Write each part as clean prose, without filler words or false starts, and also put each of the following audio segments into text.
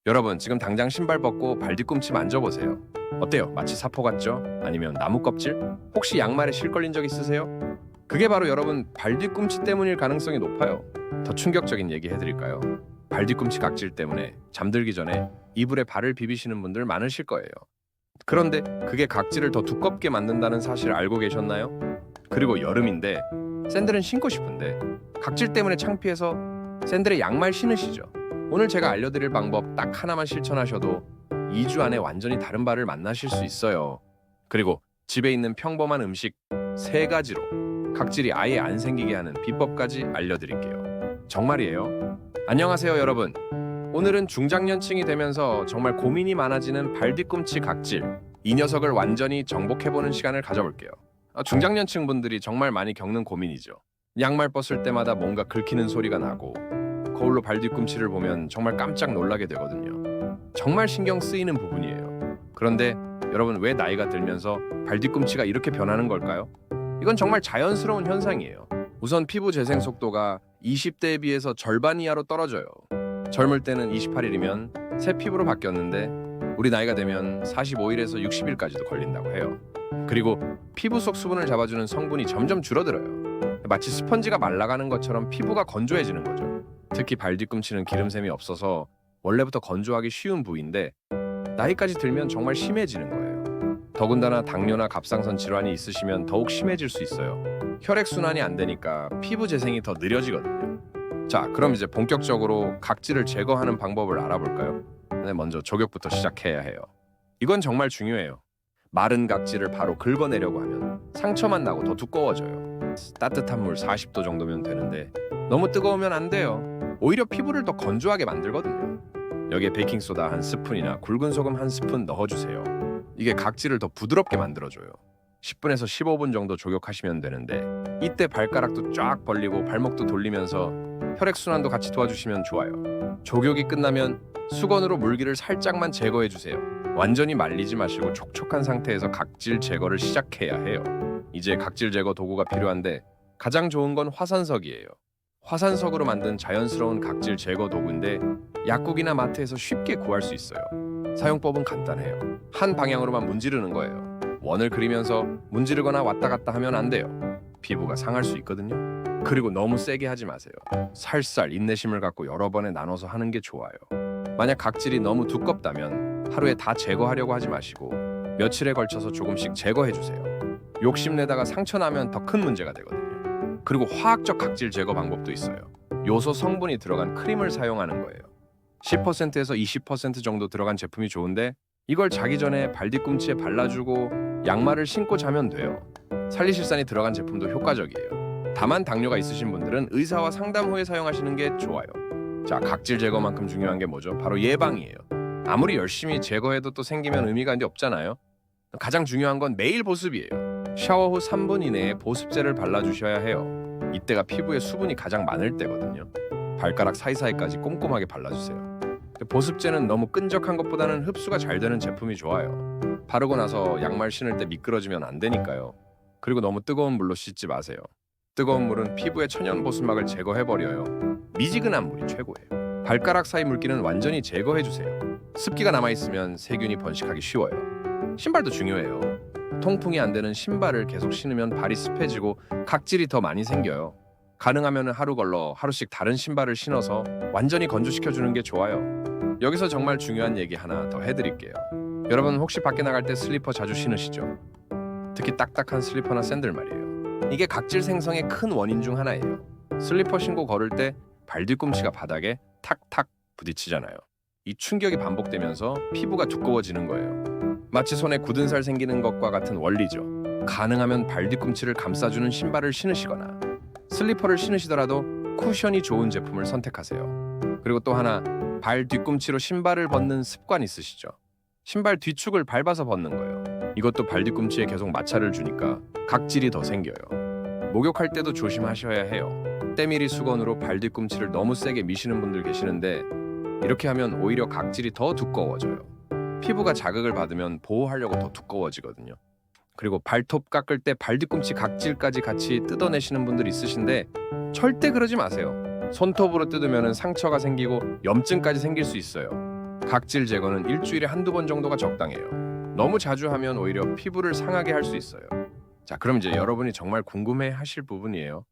여러분, 지금 당장 신발 벗고 발 뒤꿈치 만져보세요. 어때요? 마치 사포 같죠? 아니면 나무 껍질? 혹시 양말에 실 걸린 적 있으세요? 그게 바로 여러분 발 뒤꿈치 때문일 가능성이 높아요. 더 충격적인 얘기 해드릴까요? 발 뒤꿈치 각질 때문에 잠들기 전에 이불에 발을 비비시는 분들 많으실 거예요. 그런데 그게 각질을 더 두껍게 만든다는 사실 알고 계셨나요? 그리고 여름인데 샌들은 신고 싶은데 각질 때문에 창피해서 샌들에 양말 신으시죠. 오늘 제가 알려드릴 방법 딱 하나만 실천하셔도 2주 안에 완전히 다른 발을 만나실 수 있어요. 그리고 집에 있는 평범한 음식 3가지로 각질이 아예 안 생기게 하는 비법까지 알려드릴게요. 정말이에요. 안녕하세요, 여러분. 오늘은 중장년층이 되면서 정말 고민이 많아지는 발 뒤꿈치 각질, 이 녀석을 완전히 정복해보는 시간을 가져볼게요. 중장년층 분들이 정말 많이 겪는 고민이죠. 양말 벗을 때마다 뭔가 긁히는 소리가 나고 거울로 발 뒤꿈치를 보면 정말 깜짝 놀라게 되거든요. 정말 신경 쓰이는 부분이에요. 그런데 여러분, 왜 나이가 들면서 발 뒤꿈치가 이렇게 변하는 걸까요? 이건 정말 자연스러운 현상이에요. 우선 피부 재생 속도가 20대에 비해서 절반 이하로 떨어져요. 젊을 때는 28일이면 새 피부로 바뀌었는데 우리 나이가 되면 45일에서 60일까지도 걸린다고 해요. 그리고 피부 속 수분을 잡아주는 성분이 점점 줄어들어요. 마치 스펀지가 말라가는 것처럼 피부가 건조해지는 거죠. 특히 발 뒤꿈치는 기름샘이 없어서 원래부터 건조하기 쉬운 부위인데 나이까지 들면 정말 심해지는 거예요. 더군다나 당뇨나 갑상선 질환이 있으시면 더욱 심해질 수 있어요. 혈액순환이 안 되니까 피부 재생이 더 느려지거든요. 자, 그럼 이제 본격적으로 각질을 제거하는 방법을 알아볼까요? 네, 먼저 족욕부터 시작해야 해요. 이건 정말 중요해요. 마른 각질을 바로 긁어내려고 하면 상처만 나고 더 두꺼워져요. 따뜻한 물 40도 정도면 되는데 너무 뜨거우면 안 돼요. 오히려 피부를 더 건조하게 만들거든요. 여기에 베이킹소다 한 스푼이나 굵은 소금 한 스푼 넣어주세요. 이게 각질을 더 부드럽게 만들어줘요. 10분에서 15분 정도 족욕하시면 되는데 이때 발가락도 쫙 벌리고 발목도 돌리면서 혈액순환도 같이 도와주시면 좋아요. 족욕이 끝나면 수건으로 물기를 살짝만 제거해주세요. 완전히 말리지 마시고 촉촉한 상태에서 각질 제거를 시작해야 해요. 이제 각질 제거 도구가 필요한데 가장 좋은 건 화산석이에요. 화산석으로 만든 자연스러운 각질 제거 도구인데 약국이나 마트에서 쉽게 구할 수 있어요. 사용법은 간단해요. 한 방향으로만 문지르는 거예요. 원을 그리면서 문지르거나 왔다 갔다 하면 안 돼요. 피부가 상할 수 있거든요. 그리고 너무 세게 하지 마세요. 살살 인내심을 갖고 여러 번에 나눠서 하는 게 좋아요. 만약 각질이 너무 두껍다면 하루에 다 제거하려고 하지 마시고 며칠에 걸쳐서 조금씩 제거해 주세요. 욕심내다가 상처 나면 더 큰 문제가 되거든요. 그리고 화학적 각질 제거 방법도 있어요. 요소 성분이 들어간 크림을 사용하는 거예요. 10%에서 20% 정도 들어간 제품이 좋은데 이걸 자기 전에 발 뒤꿈치에 발라주고 양말을 신고 자면 돼요. 살리실산이 들어간 제품도 효과적이에요. 다만 당뇨가 있으신 분들은 의사와 상담 후에 사용하시는 게 좋아요. 자, 각질 제거만큼 중요한 게 뭐죠? 바로 예방이에요. 아무리 열심히 제거해도 또 생기면 의미가 없잖아요. 가장 중요한 건 매일 보습이에요. 샤워 후 3분 이내에 보습제를 발라주셔야 해요. 이때가 피부에 수분이 가장 많을 때거든요. 발가락 사이사이까지 꼼꼼하게 발라주세요. 보습제는 너무 끈적한 것보다는 흡수가 잘 되는 제품이 좋아요. 바르고 나서 양말 신을 때 미끄러지면 안 되니까요. 그리고 너무 뜨거운 물로 씻지 마세요. 뜨거운 물은 피부의 천연 보습막을 제거해버려요. 미지근한 물이 최고예요. 발가락 사이 물기는 완전히 제거해주세요. 습기가 남아있으면 세균이 번식하기 쉬워요. 신발도 중요해요. 통풍이 안 되는 신발을 계속 신으면 발이 습해지고 각질이 더 많이 생겨요. 가능하면 하루 걸러 하루씩 다른 신발을 신어서 완전히 건조시켜주는 게 좋아요. 여기서 정말 중요한 얘기 하나 더 해드릴게요. 여러분, 혹시 밖에 나갈 때 슬리퍼 자주 신으시죠? 특히 딱딱한 슬리퍼나 샌들 말이에요. 이게 각질 생성의 큰 원인 중 하나예요. 슬리퍼 신고 걸을 때 발 뒤꿈치가 바닥에 탁탁 부딪히잖아요. 이 충격이 반복되면서 피부가 두꺼워지는 거예요. 마치 손에 굳은 살 생기는 것과 같은 원리죠. 가능하면 발 뒤꿈치를 감싸주는 신발을 신으시거나 슬리퍼를 신으시더라도 쿠션이 좋은 제품을 선택하세요. 그리고 또 하나, 발 뒤꿈치로 신발을 벗는 습관 있으시죠? 신발 뒤축을 밟아서 벗는 거예요. 이것도 발 뒤꿈치에 계속 마찰을 주니까 각질이 더 생겨요. 목욕할 때도 조심하셔야 해요. 때밀이 수건으로 발 뒤꿈치를 너무 세게 미시는 분들 계시는데 이렇게 하면 오히려 각질이 더 두꺼워져요. 피부가 자극을 받으면 보호하려고 더 두꺼워지거든요. 그리고 발톱 깎을 때 발 뒤꿈치 각질까지 같이 뜯어내시는 분들 있으신데 절대 그러지 마세요. 손톱으로 뜯으면 상처가 생기고 염증까지 생길 수 있어요. 각질 제거는 일주일에 한두 번 정도가 적당해요. 너무 자주 하면 오히려 피부를 상하게 할 수 있어요. 자, 그럼 이제 여러분이 정말 궁금해 하실 부분이에요.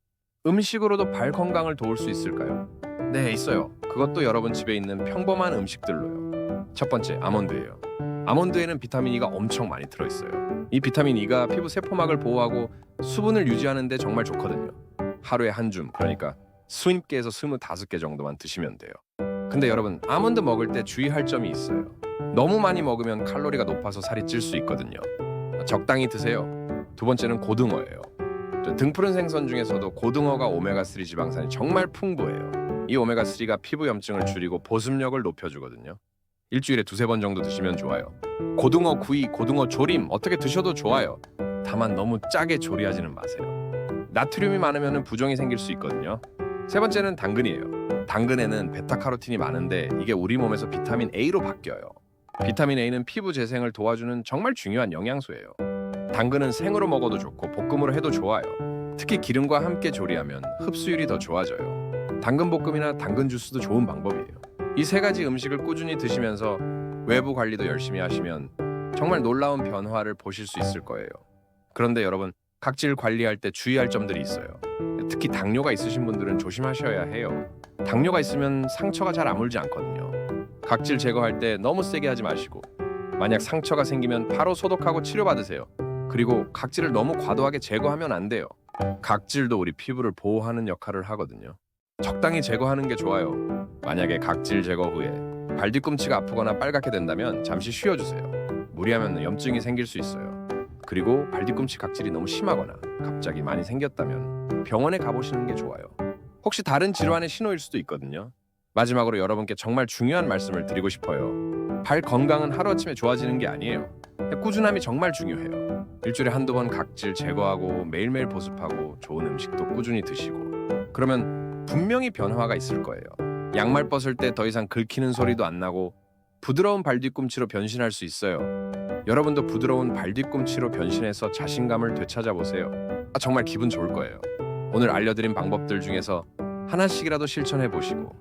음식으로도 발 건강을 도울 수 있을까요? 네, 있어요. 그것도 여러분 집에 있는 평범한 음식들로요. 첫 번째, 아몬드예요. 아몬드에는 비타민 E가 엄청 많이 들어있어요. 이 비타민 E가 피부 세포막을 보호하고 수분을 유지하는 데 정말 좋거든요. 하루에 한 줌, 그러니까 20개에서 25개 정도만 드시면 돼요. 근데 여러분, 아몬드 먹을 때 주의할 점이 있어요. 너무 많이 먹으면 칼로리가 높아서 살이 찔 수 있거든요. 적당히 드세요. 두 번째는 고등어예요. 등푸른 생선 중에서도 고등어가 오메가3 지방산이 정말 풍부해요. 이 오메가3가 피부 염증을 줄이고 보습력을 높여주거든요. 일주일에 두세 번 정도 드시면 좋아요. 고등어 구이, 고등어 조림 어떻게 드셔도 좋아요. 다만 너무 짜게 조리하지는 마세요. 나트륨이 많으면 부종이 생길 수 있거든요. 세 번째는 당근이에요. 당근에는 베타카로틴이 많은데 이게 우리 몸에서 비타민 A로 바뀌어요. 비타민 A는 피부 재생을 도와주는 정말 중요한 영양소예요. 당근은 생으로 먹어도 좋고 볶음으로 해도 좋아요. 특히 기름과 함께 조리하면 흡수율이 더 좋아져요. 당근 볶음이나 당근 주스도 좋은 방법이에요. 이 세 가지 음식을 꾸준히 드시면서 외부 관리도 열심히 하시면 정말 놀라운 변화를 보실 수 있을 거예요. 그런데 여러분, 각질 관리할 때 주의할 점들이 있어요. 특히 당뇨가 있으신 분들은 조심하셔야 해요. 당뇨가 있으면 상처가 잘 아물지 않거든요. 각질 제거할 때 너무 세게 하지 마시고, 만약 상처가 생기면 바로 소독하고 치료받으세요. 그리고 각질을 너무 과도하게 제거하면 안 돼요. 각질도 우리 피부를 보호하는 역할을 하거든요. 적당히 제거하는 게 좋아요. 만약에 각질 제거 후에 발 뒤꿈치가 아프거나 빨갛게 된다면 잠시 쉬어주세요. 무리하면 염증이 생길 수 있어요. 그리고 발 뒤꿈치 각질이 너무 심하거나 갑자기 많이 생겼다면 병원에 가보시는 게 좋아요. 혹시 다른 질환의 신호일 수도 있거든요. 마지막으로 여러분께 정말 중요한 말씀을 드리고 싶어요. 발 건강은 하루아침에 좋아지는 게 아니에요. 꾸준함이 정말 중요해요. 일주일에 한두 번 각질 제거하고 매일매일 보습하고 좋은 음식도 꾸준히 드시고, 그러면 분명히 변화가 있을 거예요. 양말 벗을 때 더 이상 긁히는 소리도 안 나고 부드러운 발 뒤꿈치로 변신할 수 있어요. 여러분도 부드러운 발 뒤꿈치로 변신해서 자신감을 되찾아 보세요. 정말 기분 좋을 거예요. 오늘 알려드린 방법들 중에서 하나씩이라도 실천해 보시고,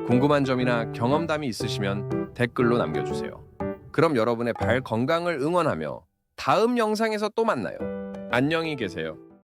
궁금한 점이나 경험담이 있으시면 댓글로 남겨주세요. 그럼 여러분의 발 건강을 응원하며 다음 영상에서 또 만나요. 안녕히 계세요.